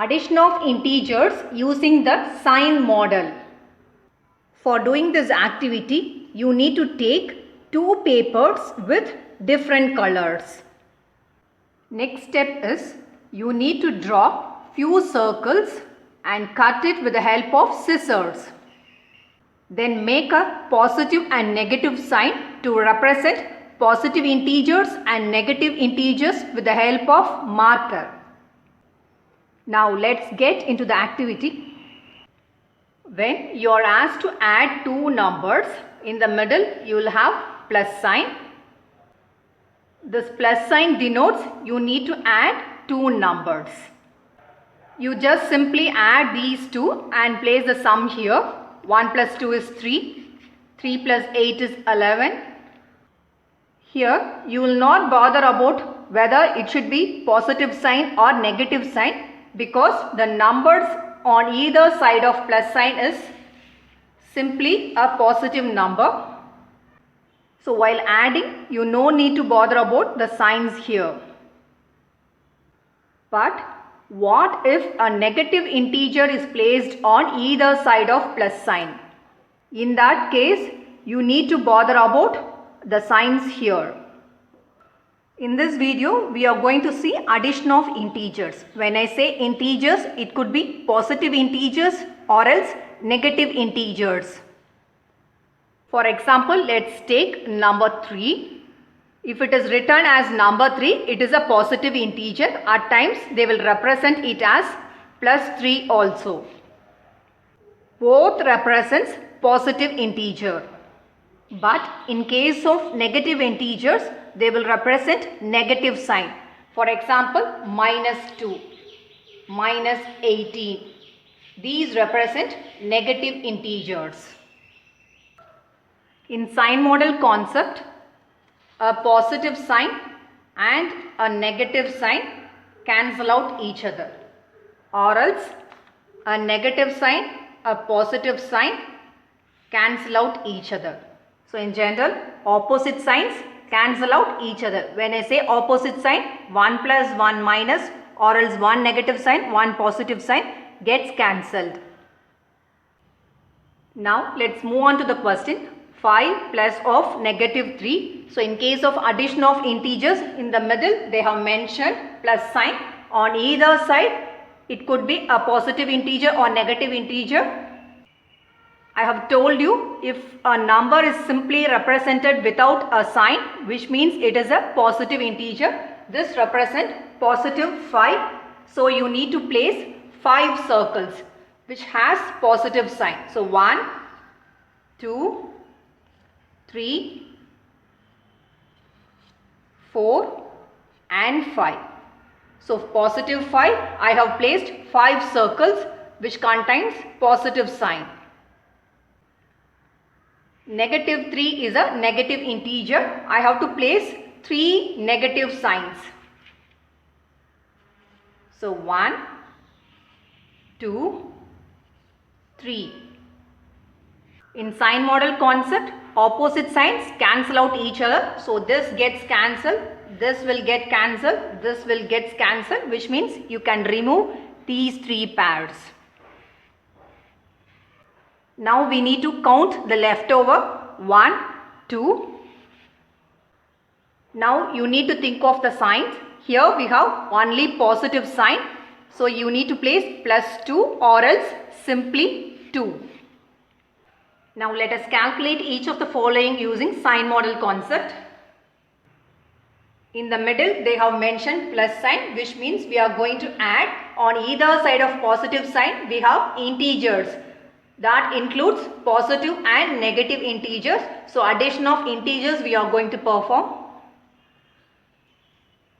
Addition of integers using the sign model. For doing this activity, you need to take two papers with different colors. Next step is you need to draw few circles and cut it with the help of scissors. Then make a positive and negative sign to represent positive integers and negative integers with the help of marker. Now let's get into the activity. When you are asked to add two numbers, in the middle you will have plus sign. This plus sign denotes you need to add two numbers. You just simply add these two and place the sum here. 1 plus 2 is 3. 3 plus 8 is 11. Here you will not bother about whether it should be positive sign or negative sign, because the numbers on either side of plus sign is simply a positive number. So while adding, you no need to bother about the signs here. But what if a negative integer is placed on either side of plus sign? In that case, you need to bother about the signs here. In this video, we are going to see addition of integers. When I say integers, it could be positive integers or else negative integers. For example, let's take number 3. If it is written as number 3, it is a positive integer. At times, they will represent it as plus 3 also. Both represents positive integer. But in case of negative integers, they will represent negative sign. For example, minus 2, minus 18. These represent negative integers. In sign model concept, a positive sign and a negative sign cancel out each other. Or else a negative sign, a positive sign cancel out each other. So in general, opposite signs cancel out each other. When I say opposite sign, 1 plus 1 minus or else 1 negative sign, 1 positive sign gets cancelled. Now let's move on to the question. 5 plus of negative 3. So in case of addition of integers, in the middle they have mentioned plus sign. On either side, it could be a positive integer or negative integer. I have told you, if a number is simply represented without a sign, which means it is a positive integer, this represents positive 5. So you need to place 5 circles which has positive sign. So 1, 2, 3, 4 and 5. So positive 5, I have placed 5 circles which contains positive sign. Negative 3 is a negative integer. I have to place 3 negative signs. So 1, 2, 3. In sign model concept, opposite signs cancel out each other. So this gets cancelled, this will get cancelled, this will get cancelled, which means you can remove these 3 pairs. Now we need to count the leftover. 1, 2. Now you need to think of the signs. Here we have only positive sign. So you need to place plus 2 or else simply 2. Now let us calculate each of the following using sign model concept. In the middle they have mentioned plus sign, which means we are going to add on either side of positive sign we have integers. That includes positive and negative integers. So addition of integers we are going to perform.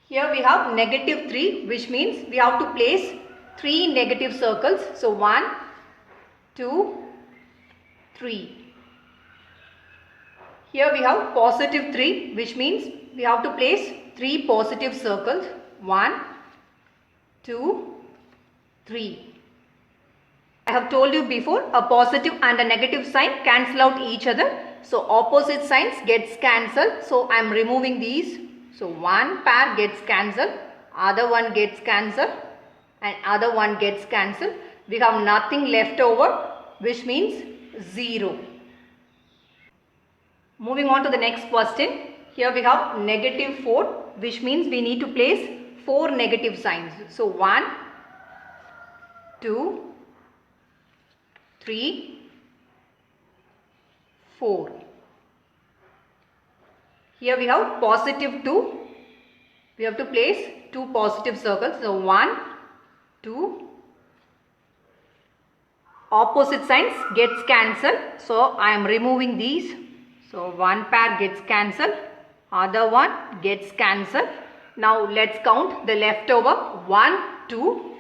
Here we have negative 3, which means we have to place 3 negative circles. So 1, 2, 3. Here we have positive 3, which means we have to place 3 positive circles. 1, 2, 3. I have told you before, a positive and a negative sign cancel out each other. So opposite signs gets cancelled. So I am removing these. So one pair gets cancelled, other one gets cancelled. and other one gets cancelled. We have nothing left over, which means 0. Moving on to the next question. Here we have -4, which means we need to place 4 negative signs. So 1, 2, 3, 4. Here we have +2. We have to place 2 positive circles. So 1, 2. Opposite signs gets cancelled. So I am removing these. So one pair gets cancelled. Other one gets cancelled. Now let's count the leftover 1, 2.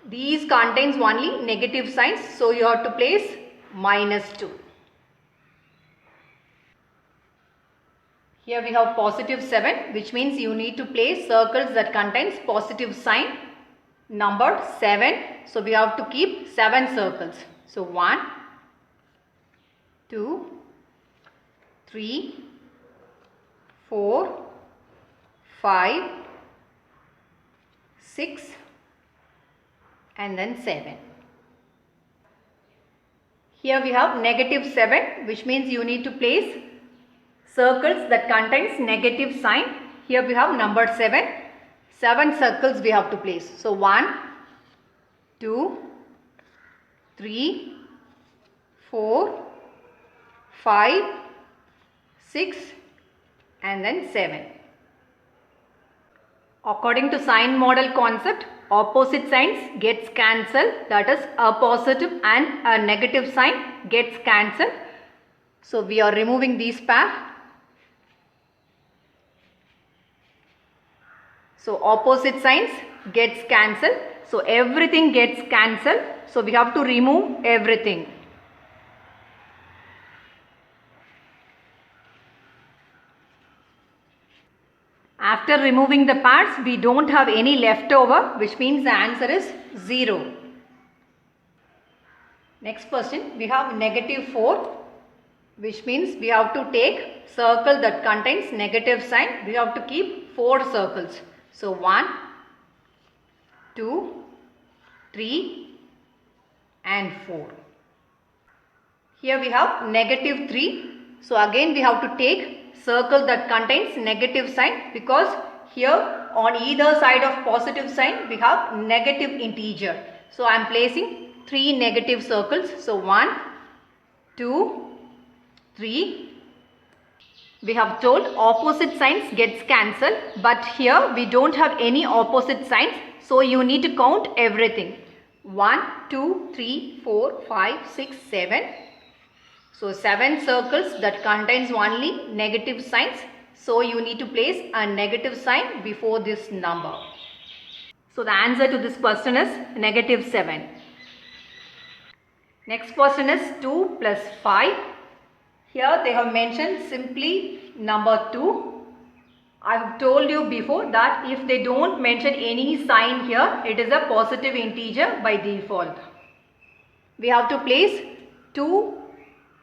These contains only negative signs. So you have to place -2. Here we have +7, which means you need to place circles that contains positive sign number 7. So we have to keep 7 circles. So 1, 2, 3, 4, 5, 6 and then 7. Here we have -7, which means you need to place circles that contains negative sign. Here we have number 7. 7 circles we have to place. So 1, 2, 3, 4, 5, 6 and then 7. According to sign model concept, opposite signs gets cancelled. That is, a positive and a negative sign gets cancelled. So we are removing these pair. So opposite signs gets cancelled. So everything gets cancelled. So we have to remove everything. After removing the pairs, we don't have any leftover, which means the answer is 0. Next question, we have -4, which means we have to take circle that contains negative sign. We have to keep 4 circles. So 1, 2, 3 and 4. Here we have -3. So again we have to take circle that contains negative sign, because here on either side of positive sign we have negative integer. So I am placing 3 negative circles. So 1, 2, 3. We have told opposite signs gets cancelled, but here we don't have any opposite signs. So you need to count everything. 1, 2, 3, 4, 5, 6, 7. So 7 circles that contains only negative signs. So you need to place a negative sign before this number. So the answer to this question is -7. Next question is 2 plus 5. Here they have mentioned simply number 2. I have told you before that if they don't mention any sign here, it is a positive integer by default. We have to place 2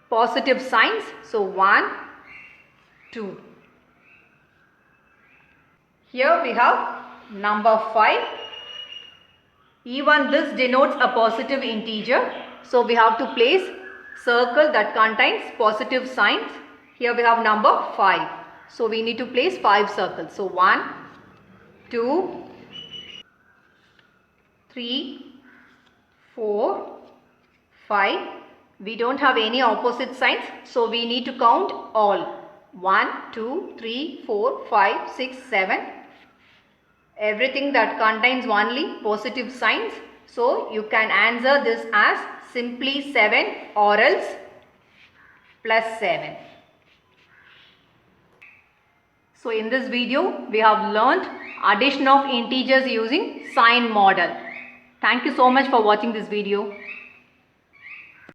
positive signs. So 1, 2. Here we have number 5. Even this denotes a positive integer. So we have to place circle that contains positive signs. Here we have number 5. So we need to place 5 circles. So 1, 2, 3, 4, 5. We don't have any opposite signs. So we need to count all. 1, 2, 3, 4, 5, 6, 7. Everything that contains only positive signs. So you can answer this as simply 7 or else plus 7. So in this video we have learnt addition of integers using sign model. Thank you so much for watching this video.